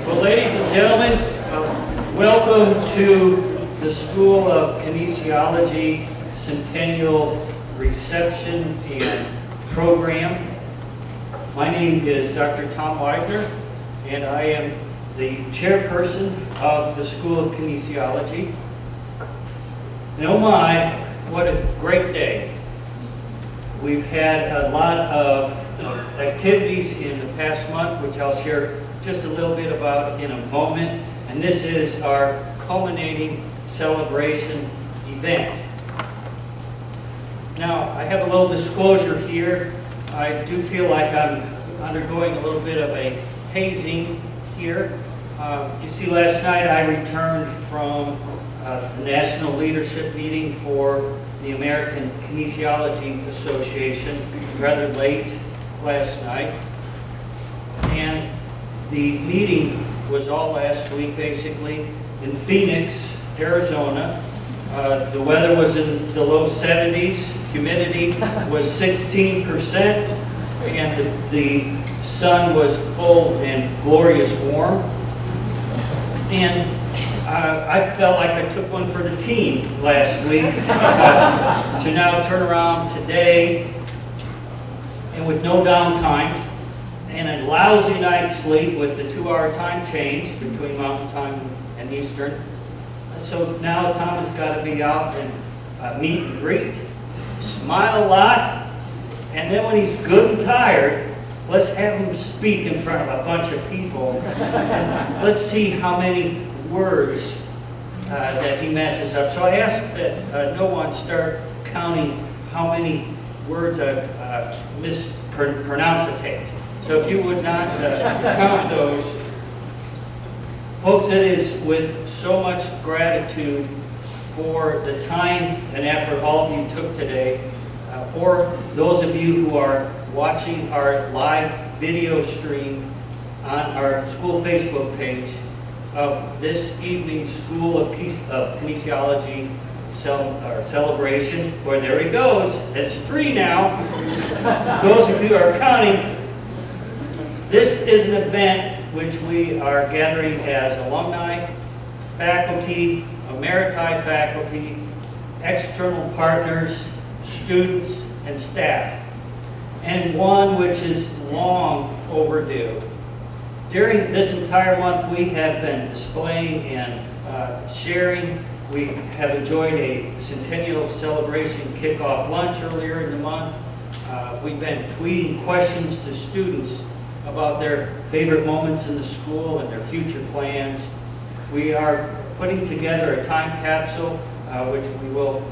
Well, ladies and gentlemen, welcome to the School of Kinesiology Centennial Reception and Program. My name is Dr. Tom Widener, and I am the chairperson of the School of Kinesiology. And oh my, what a great day. We've had a lot of activities in the past month, which I'll share just a little bit about in a moment. And this is our culminating celebration event. Now, I have a little disclosure here. I do feel like I'm undergoing a little bit of a hazing here. You see, last night I returned from the National Leadership Meeting for the American Kinesiology Association, rather late last night. And the meeting was all last week, basically, in Phoenix, Arizona. The weather was in the low 70s, humidity was 16%, and the sun was full and glorious warm. And I felt like I took one for the team last week to now turn around today and with no downtime and a lousy night's sleep with the 2-hour time change between Mountain Time and Eastern. So now Tom has got to be out and meet and greet, smile a lot, and then when he's good and tired, let's have him speak in front of a bunch of people. And let's see how many words that he messes up. So I ask that no one start counting how many words I mispronounce. So if you would not count those. Folks, it is with so much gratitude for the time and effort all of you took today, or those of you who are watching our live video stream on our school Facebook page of this evening's School of Kinesiology celebration, where there he goes. It's 3 now. Those of you who are counting, this is an event which we are gathering as alumni, faculty, emeriti faculty, external partners, students, and staff, and one which is long overdue. During this entire month, we have been displaying and sharing. We have enjoyed a Centennial celebration kickoff lunch earlier in the month. We've been tweeting questions to students about their favorite moments in the school and their future plans. We are putting together a time capsule, which we will,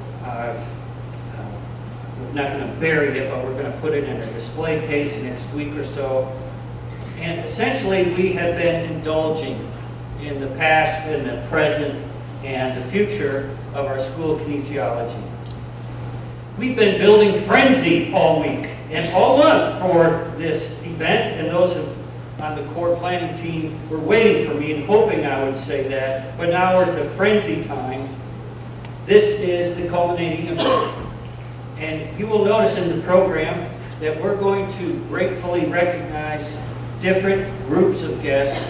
we're not going to bury it, but we're going to put it in a display case next week or so. And essentially, we have been indulging in the past and the present and the future of our School of Kinesiology. We've been building frenzy all week and all month for this event, and those on the core planning team were waiting for me and hoping I would say that, but now we're to frenzy time. This is the culminating event. And you will notice in the program that we're going to gratefully recognize different groups of guests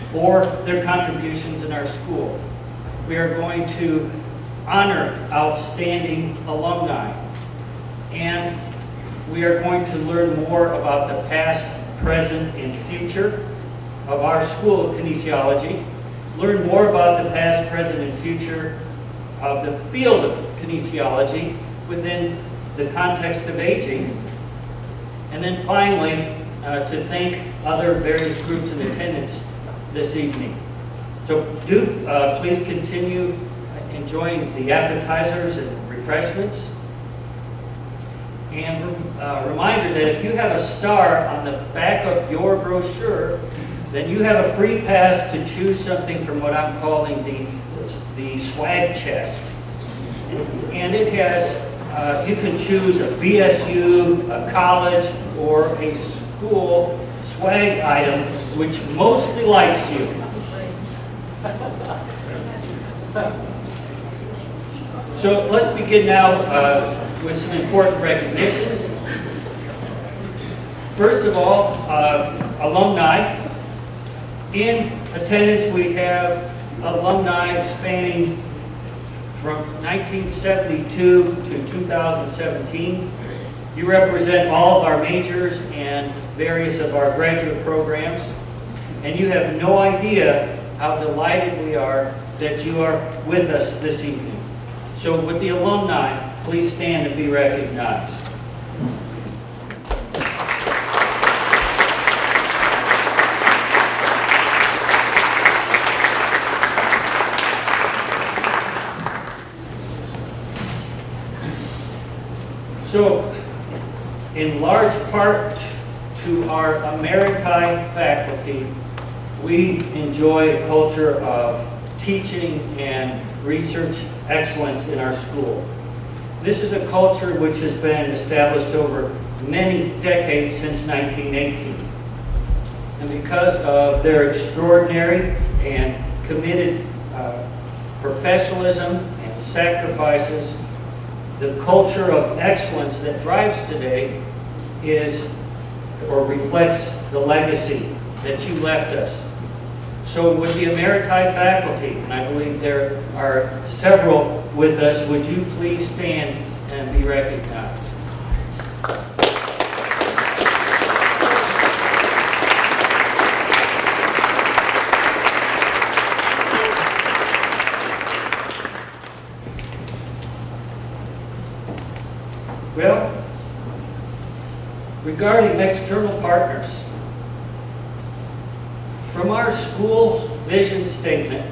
for their contributions in our school. We are going to honor outstanding alumni, and we are going to learn more about the past, present, and future of our School of Kinesiology, learn more about the past, present, and future of the field of kinesiology within the context of aging, and then finally to thank other various groups in attendance this evening. So do please continue enjoying the appetizers and refreshments. And a reminder that if you have a star on the back of your brochure, then you have a free pass to choose something from what I'm calling the swag chest. And it has, you can choose a BSU, a college, or a school swag item which most delights you. So let's begin now with some important recognitions. First of all, alumni. In attendance, we have alumni spanning from 1972 to 2017. You represent all of our majors and various of our graduate programs, and you have no idea how delighted we are that you are with us this evening. So with the alumni, please stand and be recognized. So, in large part to our emeriti faculty, we enjoy a culture of teaching and research excellence in our school. This is a culture which has been established over many decades since 1918. And because of their extraordinary and committed professionalism and sacrifices, the culture of excellence that thrives today is or reflects the legacy that you left us. So with the emeriti faculty, and I believe there are several with us, would you please stand and be recognized? Well, regarding external partners, from our school's vision statement,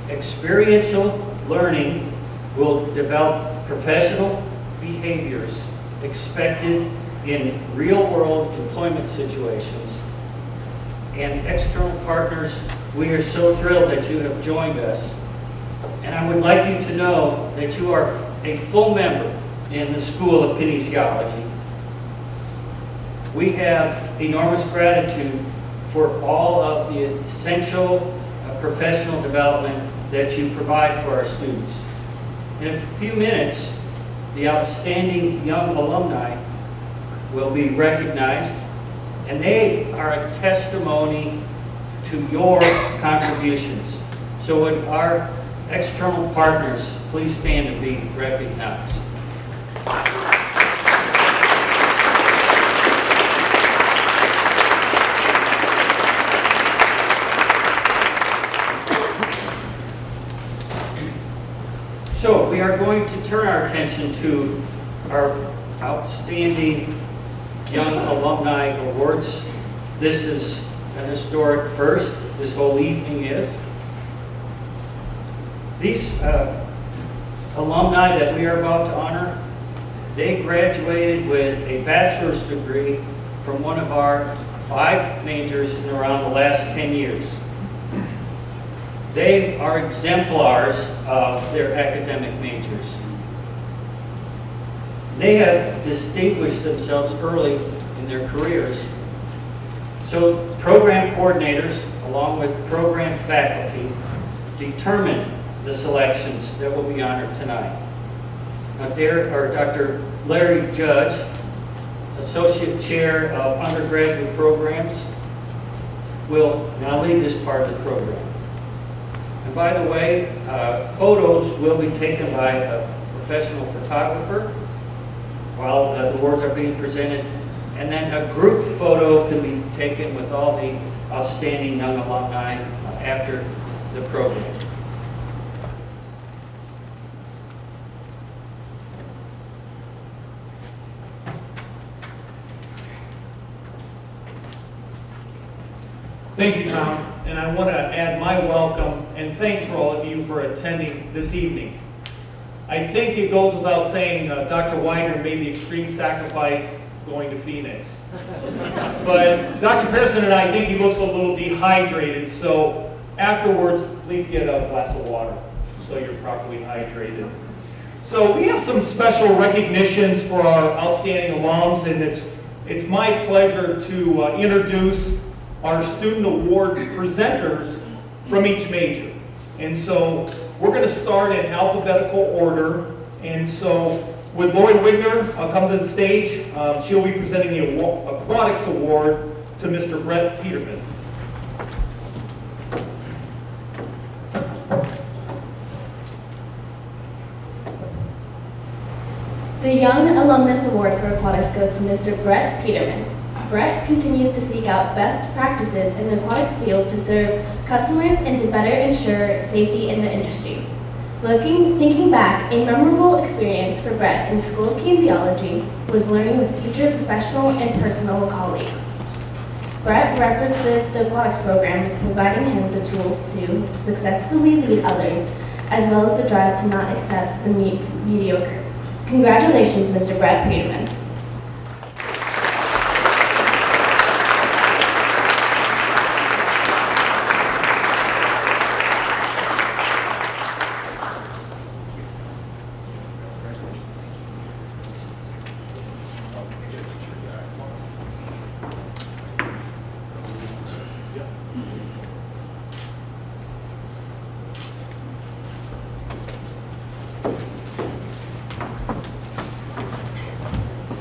experiential learning will develop professional behaviors expected in real-world employment situations. And external partners, we are so thrilled that you have joined us. And I would like you to know that you are a full member in the School of Kinesiology. We have enormous gratitude for all of the essential professional development that you provide for our students. In a few minutes, the outstanding young alumni will be recognized, and they are a testimony to your contributions. So would our external partners please stand and be recognized? So we are going to turn our attention to our outstanding young alumni awards. This is an historic first, this whole evening is. These alumni that we are about to honor, they graduated with a bachelor's degree from one of our 5 majors in around the last 10 years. They are exemplars of their academic majors. They have distinguished themselves early in their careers. So program coordinators, along with program faculty, determine the selections that will be honored tonight. Now, Dr. Larry Judge, Associate Chair of Undergraduate Programs, will now lead this part of the program. And by the way, photos will be taken by a professional photographer while the awards are being presented. And then a group photo can be taken with all the outstanding young alumni after the program. Thank you, Tom, and I want to add my welcome and thanks for all of you for attending this evening. I think it goes without saying Dr. Widener made the extreme sacrifice going to Phoenix. But Dr. Pearson and I think he looks a little dehydrated, so afterwards, please get a glass of water so you're properly hydrated. So we have some special recognitions for our outstanding alums, and it's my pleasure to introduce our student award presenters from each major. And so we're going to start in alphabetical order. And so would Lori Wigner come to the stage? She'll be presenting the Aquatics Award to Mr. Brett Peterman. The Young Alumnus Award for Aquatics goes to Mr. Brett Peterman. Brett continues to seek out best practices in the aquatics field to serve customers and to better ensure safety in the industry. Thinking back, a memorable experience for Brett in the School of Kinesiology was learning with future professional and personal colleagues. Brett references the aquatics program, providing him the tools to successfully lead others, as well as the drive to not accept the mediocre. Congratulations, Mr. Brett Peterman.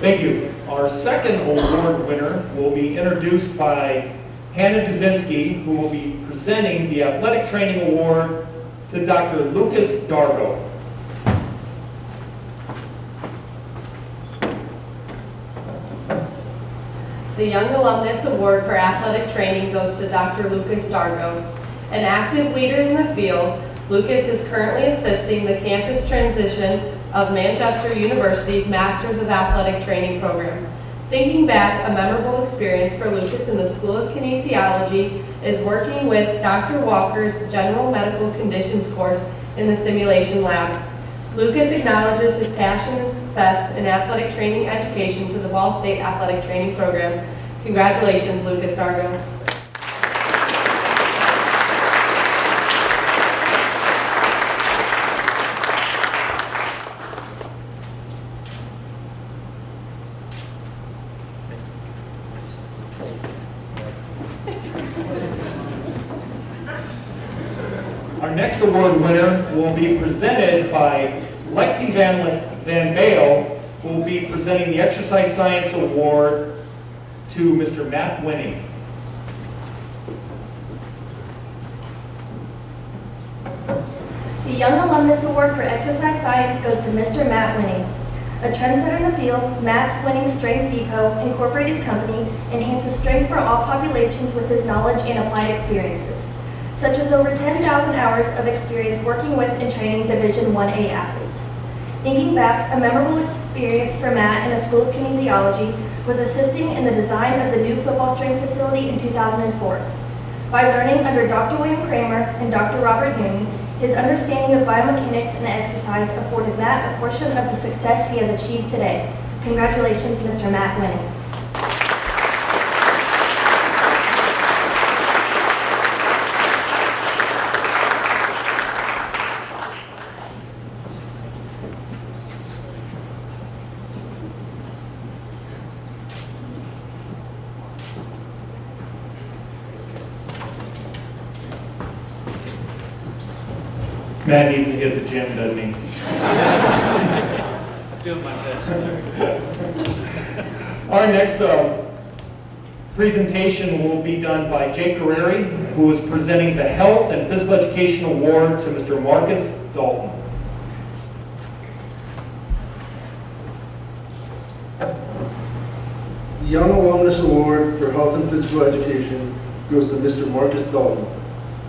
Thank you. Our second award winner will be introduced by Hannah Dzinski, who will be presenting the Athletic Training Award to Dr. Lucas Dargo. The Young Alumnus Award for Athletic Training goes to Dr. Lucas Dargo. An active leader in the field, Lucas is currently assisting the campus transition of Manchester University's Masters of Athletic Training program. Thinking back, a memorable experience for Lucas in the School of Kinesiology is working with Dr. Walker's General Medical Conditions course in the simulation lab. Lucas acknowledges his passion and success in athletic training education to the Ball State Athletic Training Program. Congratulations, Lucas Dargo. Our next award winner will be presented by Lexi Van Bale, who will be presenting the Exercise Science Award to Mr. Matt Winning. The Young Alumnus Award for Exercise Science goes to Mr. Matt Winning. A trendsetter in the field, Matt's Winning Strength Depot Incorporated Company enhances strength for all populations with his knowledge and applied experiences, such as over 10,000 hours of experience working with and training Division 1A athletes. Thinking back, a memorable experience for Matt in the School of Kinesiology was assisting in the design of the new football strength facility in 2004. By learning under Dr. William Kramer and Dr. Robert Newton, his understanding of biomechanics and exercise afforded Matt a portion of the success he has achieved today. Congratulations, Mr. Matt Winning. Matt needs to hit the gym, doesn't he? Doing my best. Our next presentation will be done by Jake Guerreri, who is presenting the Health and Physical Education Award to Mr. Marcus Dalton. The Young Alumnus Award for Health and Physical Education goes to Mr. Marcus Dalton.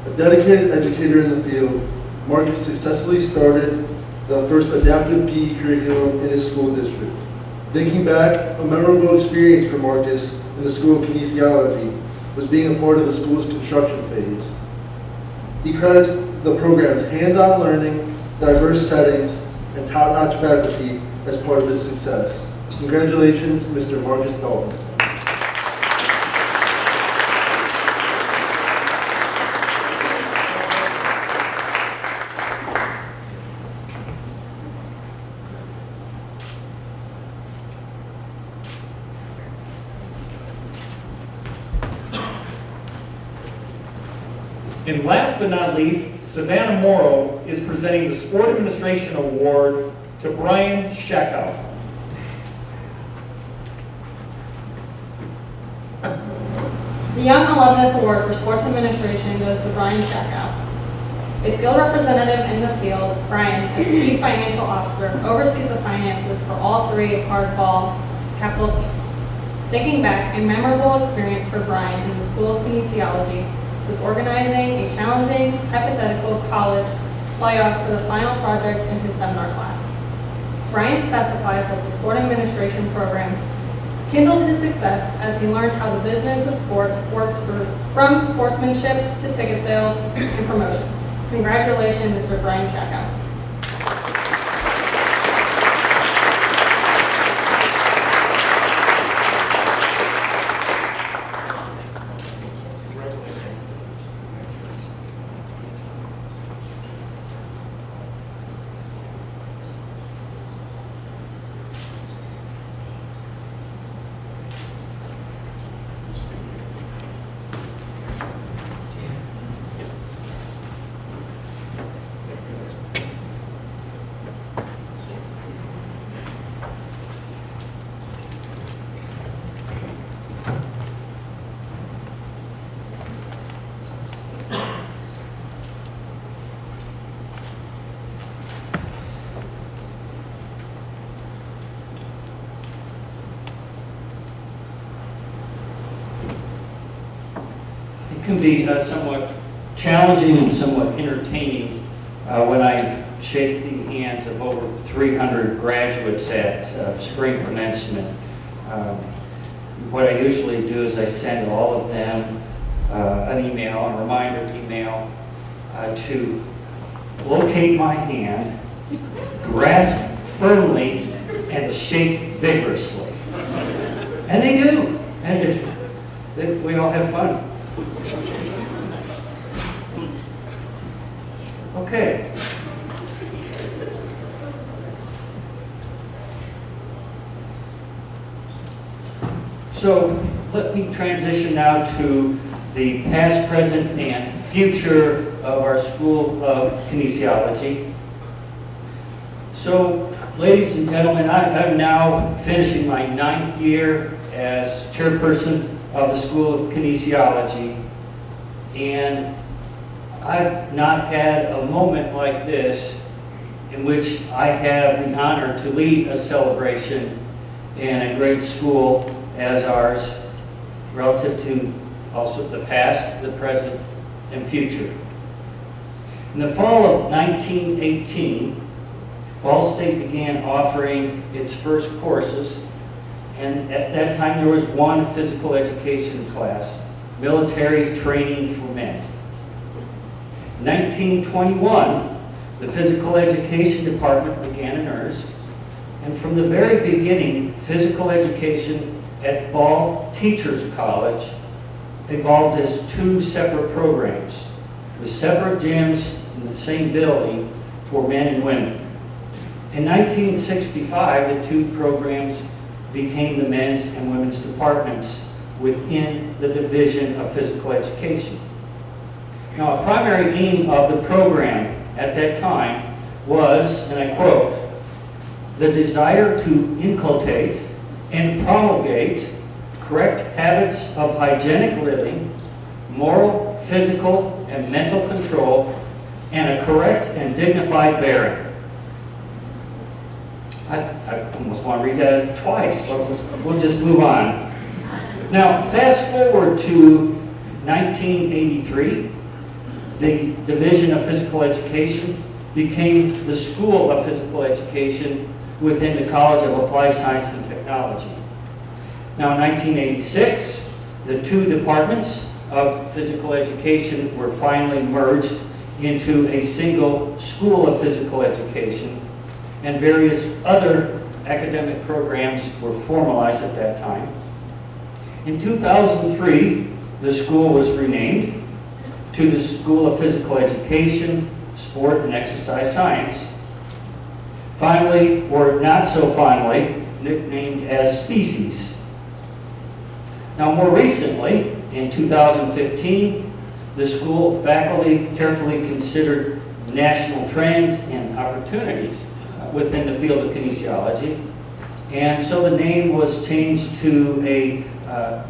A dedicated educator in the field, Marcus successfully started the first adaptive PE curriculum in his school district. Thinking back, a memorable experience for Marcus in the School of Kinesiology was being a part of the school's construction phase. He credits the program's hands-on learning, diverse settings, and top-notch faculty as part of his success. Congratulations, Mr. Marcus Dalton. And last but not least, Savannah Morrow is presenting the Sport Administration Award to Brian Scheckow. The Young Alumnus Award for Sports Administration goes to Brian Checkout. A skilled representative in the field, Brian, as Chief Financial Officer, oversees the finances for all three hardball capital teams. Thinking back, a memorable experience for Brian in the School of Kinesiology was organizing a challenging hypothetical college playoff for the final project in his seminar class. Brian specifies that the sport administration program kindled his success as he learned how the business of sports works from sportsmanships to ticket sales and promotions. Congratulations, Mr. Brian Shakow. It can be somewhat challenging and somewhat entertaining when I shake the hands of over 300 graduates at spring commencement. What I usually do is I send all of them an email, a reminder email, to locate my hand, grasp firmly, and shake vigorously. And they do. And we all have fun. Okay. So let me transition now to the past, present, and future of our School of Kinesiology. So, ladies and gentlemen, I'm now finishing my 9th year as chairperson of the School of Kinesiology, and I've not had a moment like this in which I have the honor to lead a celebration in a great school as ours, relative to also the past, the present, and future. In the fall of 1918, Ball State began offering its first courses, and at that time there was one physical education class, military training for men. In 1921, the physical education department began in earnest, and from the very beginning, physical education at Ball Teachers College evolved as 2 separate programs with separate gyms in the same building for men and women. In 1965, the 2 programs became the men's and women's departments within the Division of Physical Education. Now, a primary aim of the program at that time was, and I quote, "the desire to inculcate and promulgate correct habits of hygienic living, moral, physical, and mental control, and a correct and dignified bearing." I almost want to read that twice, but we'll just move on. Now, fast forward to 1983, the Division of Physical Education became the School of Physical Education within the College of Applied Science and Technology. Now, in 1986, the 2 departments of physical education were finally merged into a single School of Physical Education, and various other academic programs were formalized at that time. In 2003, the school was renamed to the School of Physical Education, Sport and Exercise Science. Finally, or not so finally, nicknamed as Species. Now, more recently, in 2015, the school faculty carefully considered national trends and opportunities within the field of kinesiology, and so the name was changed to a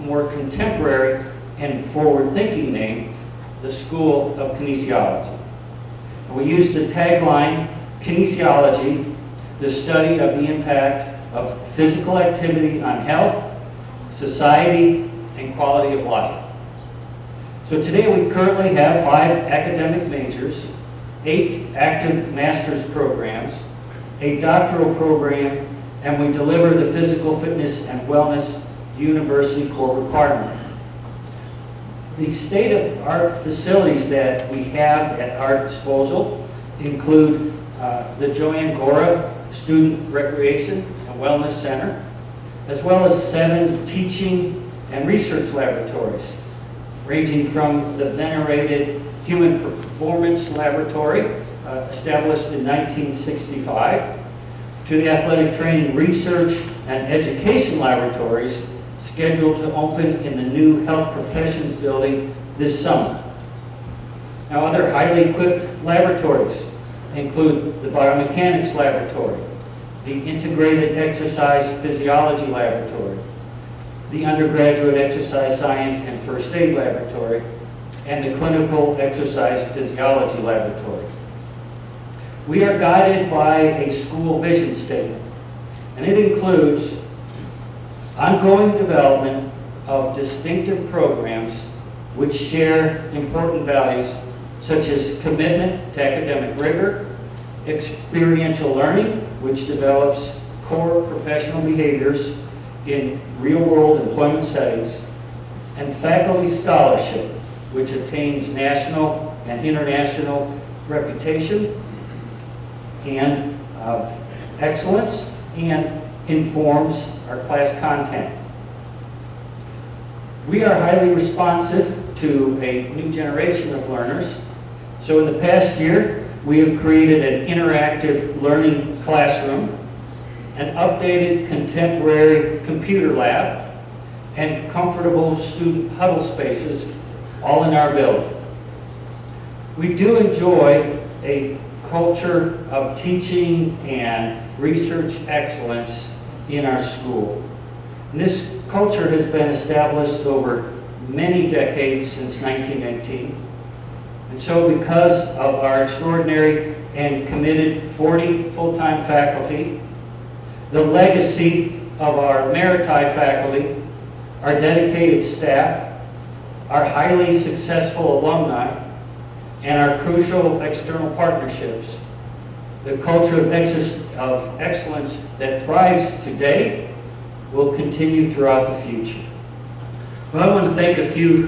more contemporary and forward-thinking name, the School of Kinesiology. We use the tagline, Kinesiology, the study of the impact of physical activity on health, society, and quality of life. So today we currently have 5 academic majors, 8 active master's programs, a doctoral program, and we deliver the Physical Fitness and Wellness University core requirement. The state-of-the-art facilities that we have at our disposal include the Joanne Gora Student Recreation and Wellness Center, as well as 7 teaching and research laboratories, ranging from the venerated Human Performance Laboratory, established in 1965, to the Athletic Training Research and Education Laboratories, scheduled to open in the new Health Professions Building this summer. Now, other highly equipped laboratories include the Biomechanics Laboratory, the Integrated Exercise Physiology Laboratory, the Undergraduate Exercise Science and First Aid Laboratory, and the Clinical Exercise Physiology Laboratory. We are guided by a school vision statement, and it includes ongoing development of distinctive programs which share important values such as commitment to academic rigor, experiential learning, which develops core professional behaviors in real-world employment settings, and faculty scholarship, which attains national and international reputation and excellence and informs our class content. We are highly responsive to a new generation of learners. So in the past year, we have created an interactive learning classroom, an updated contemporary computer lab, and comfortable student huddle spaces, all in our building. We do enjoy a culture of teaching and research excellence in our school. And this culture has been established over many decades since 1918. And so because of our extraordinary and committed 40 full-time faculty, the legacy of our Emeriti faculty, our dedicated staff, our highly successful alumni, and our crucial external partnerships, the culture of excellence that thrives today will continue throughout the future. Well, I want to thank a few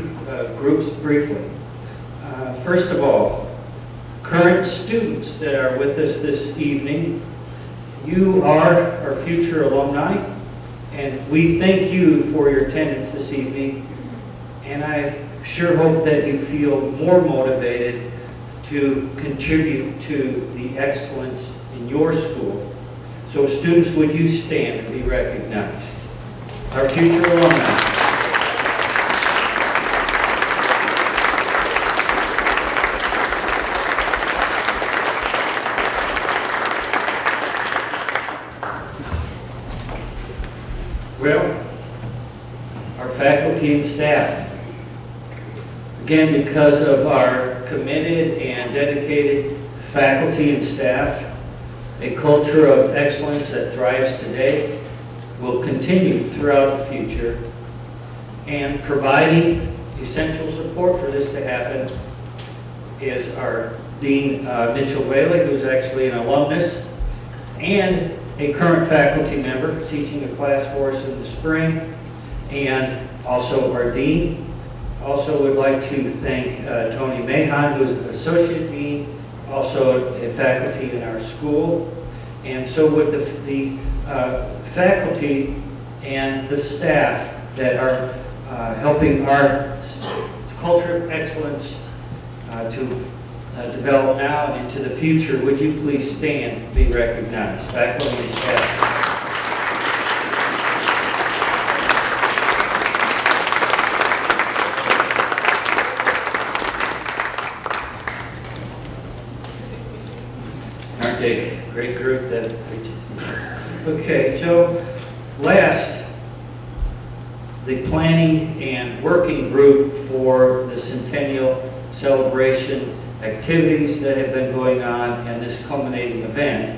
groups briefly. First of all, current students that are with us this evening, you are our future alumni, and we thank you for your attendance this evening, and I sure hope that you feel more motivated to contribute to the excellence in your school. So students, would you stand and be recognized? Our future alumni. Well, our faculty and staff. Again, because of our committed and dedicated faculty and staff, a culture of excellence that thrives today will continue throughout the future, and providing essential support for this to happen is our Dean Mitchell Whaley, who's actually an alumnus and a current faculty member teaching a class for us in the spring, and also our dean. Also would like to thank Tony Mahan, who is an associate dean, also a faculty in our school. And so with the faculty and the staff that are helping our culture of excellence to develop now and into the future, would you please stand and be recognized, faculty and staff. Aren't they a great group that okay, so last, the planning and working group for the Centennial celebration, activities that have been going on, and this culminating event.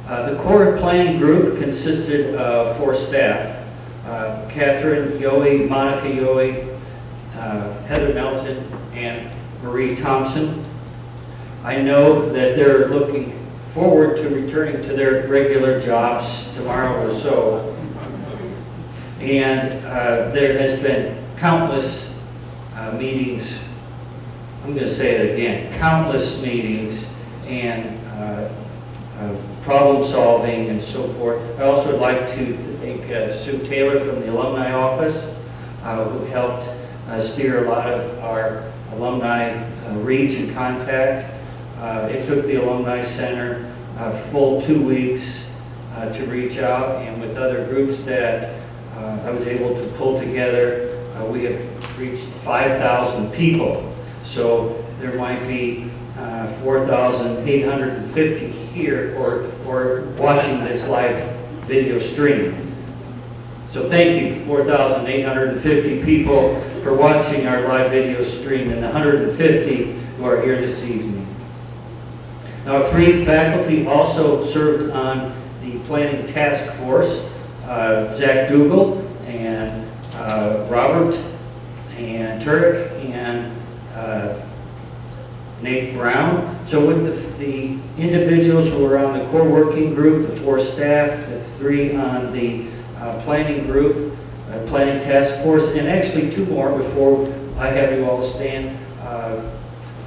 The core planning group consisted of 4 staff, Catherine Yohe, Monica Yohe, Heather Melton, and Marie Thompson. I know that they're looking forward to returning to their regular jobs tomorrow or so. And there has been countless meetings, I'm going to say it again, countless meetings and problem solving and so forth. I also would like to thank Sue Taylor from the alumni office who helped steer a lot of our alumni reach and contact. It took the Alumni Center a full 2 weeks to reach out, and with other groups that I was able to pull together, we have reached 5,000 people. So there might be 4,850 here or watching this live video stream. So thank you, 4,850 people for watching our live video stream, and the 150 who are here this evening. Now, 3 faculty also served on the planning task force, Zach Dougal and Robert and Turek and Nate Brown. So with the individuals who were on the core working group, the 4 staff, the 3 on the planning group, planning task force, and actually 2 more before I have you all stand.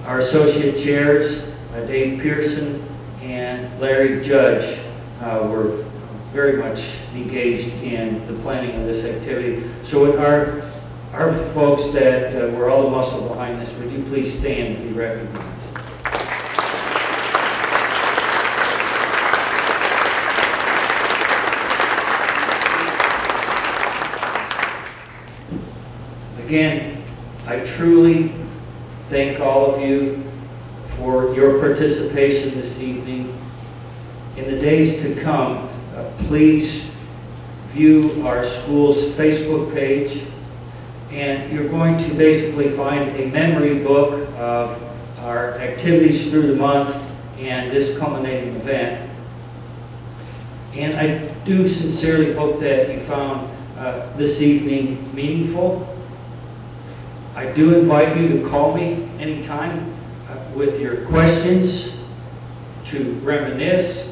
Our associate chairs, Dave Pearson and Larry Judge, were very much engaged in the planning of this activity. So our folks that were all the muscle behind this, would you please stand and be recognized? Again, I truly thank all of you for your participation this evening. In the days to come, please view our school's Facebook page, and you're going to basically find a memory book of our activities through the month and this culminating event. And I do sincerely hope that you found this evening meaningful. I do invite you to call me anytime with your questions, to reminisce,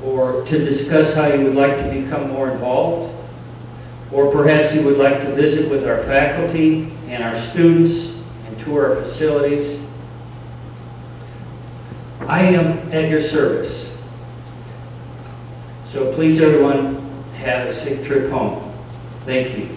or to discuss how you would like to become more involved, or perhaps you would like to visit with our faculty and our students and tour our facilities. I am at your service. So please, everyone, have a safe trip home. Thank you.